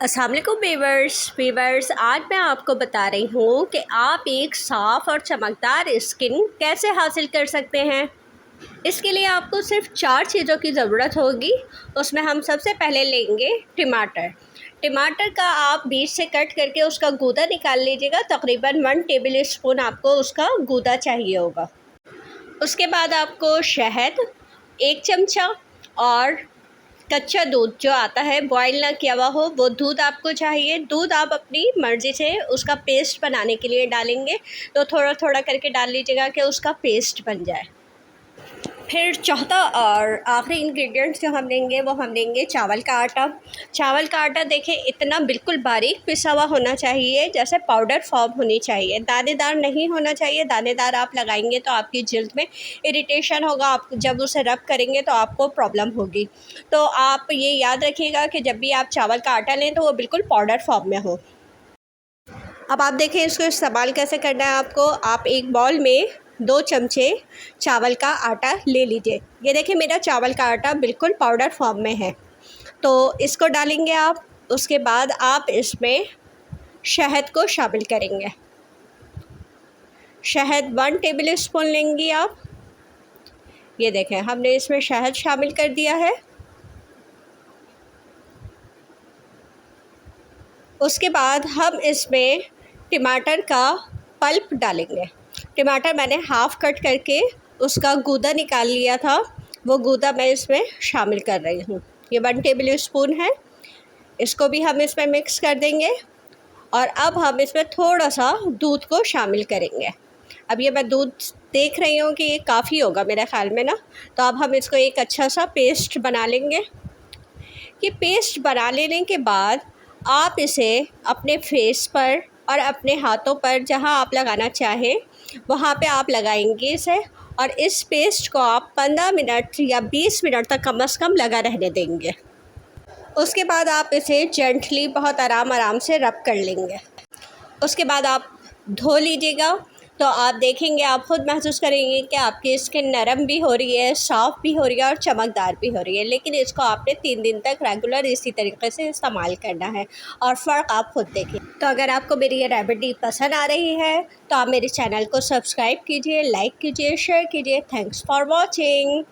अस्सलाम वालेकुम वीवर्स, आज मैं आपको बता रही हूँ कि आप एक साफ़ और चमकदार स्किन कैसे हासिल कर सकते हैं। इसके लिए आपको सिर्फ 4 चीज़ों की ज़रूरत होगी। उसमें हम सबसे पहले लेंगे टमाटर का आप बीच से कट करके उसका गूदा निकाल लीजिएगा। तकरीबन 1 टेबल स्पून आपको उसका गूदा चाहिए होगा। उसके बाद आपको शहद 1 चमचा और कच्चा दूध जो आता है बॉयल ना किया हुआ हो वो दूध आपको चाहिए। दूध आप अपनी मर्ज़ी से उसका पेस्ट बनाने के लिए डालेंगे तो थोड़ा थोड़ा करके डाल लीजिएगा कि उसका पेस्ट बन जाए। फिर चौथा और आखिरी इंग्रेडिएंट जो हम लेंगे वो हम लेंगे चावल का आटा। देखें इतना बिल्कुल बारीक पिसा हुआ होना चाहिए, जैसे पाउडर फॉर्म होनी चाहिए, दानेदार नहीं होना चाहिए। दानेदार आप लगाएंगे तो आपकी जल्द में इरिटेशन होगा, आप जब उसे रब करेंगे तो आपको प्रॉब्लम होगी। तो आप ये याद रखिएगा कि जब भी आप चावल का आटा लें तो वो बिल्कुल पाउडर फॉर्म में हो। अब आप देखें इसको इस्तेमाल कैसे करना है आपको। आप एक बाउल में 2 चमचे चावल का आटा ले लीजिए। ये देखिए मेरा चावल का आटा बिल्कुल पाउडर फॉर्म में है, तो इसको डालेंगे आप। उसके बाद आप इसमें शहद को शामिल करेंगे। शहद 1 टेबल स्पून लेंगी आप। ये देखें हमने इसमें शहद शामिल कर दिया है। उसके बाद हम इसमें टमाटर का पल्प डालेंगे। टमाटर मैंने हाफ़ कट करके उसका गूदा निकाल लिया था, वो गूदा मैं इसमें शामिल कर रही हूँ। ये 1 टेबल स्पून है, इसको भी हम इसमें मिक्स कर देंगे। और अब हम इसमें थोड़ा सा दूध को शामिल करेंगे। अब ये मैं दूध देख रही हूँ कि ये काफ़ी होगा मेरे ख़्याल में ना, तो अब हम इसको एक अच्छा सा पेस्ट बना लेंगे। ये पेस्ट बना लेने के बाद आप इसे अपने फेस पर और अपने हाथों पर जहाँ आप लगाना चाहें वहाँ पे आप लगाएंगे इसे, और इस पेस्ट को आप 15 मिनट या 20 मिनट तक कम से कम लगा रहने देंगे। उसके बाद आप इसे जेंटली बहुत आराम से रब कर लेंगे। उसके बाद आप धो लीजिएगा, तो आप देखेंगे, आप खुद महसूस करेंगे कि आपकी स्किन नरम भी हो रही है, साफ़ भी हो रही है और चमकदार भी हो रही है। लेकिन इसको आपने 3 दिन तक रेगुलर इसी तरीके से इस्तेमाल करना है और फ़र्क आप खुद देखिए। तो अगर आपको मेरी ये रेमेडी पसंद आ रही है तो आप मेरे चैनल को सब्सक्राइब कीजिए, लाइक कीजिए, शेयर कीजिए। Thanks for watching.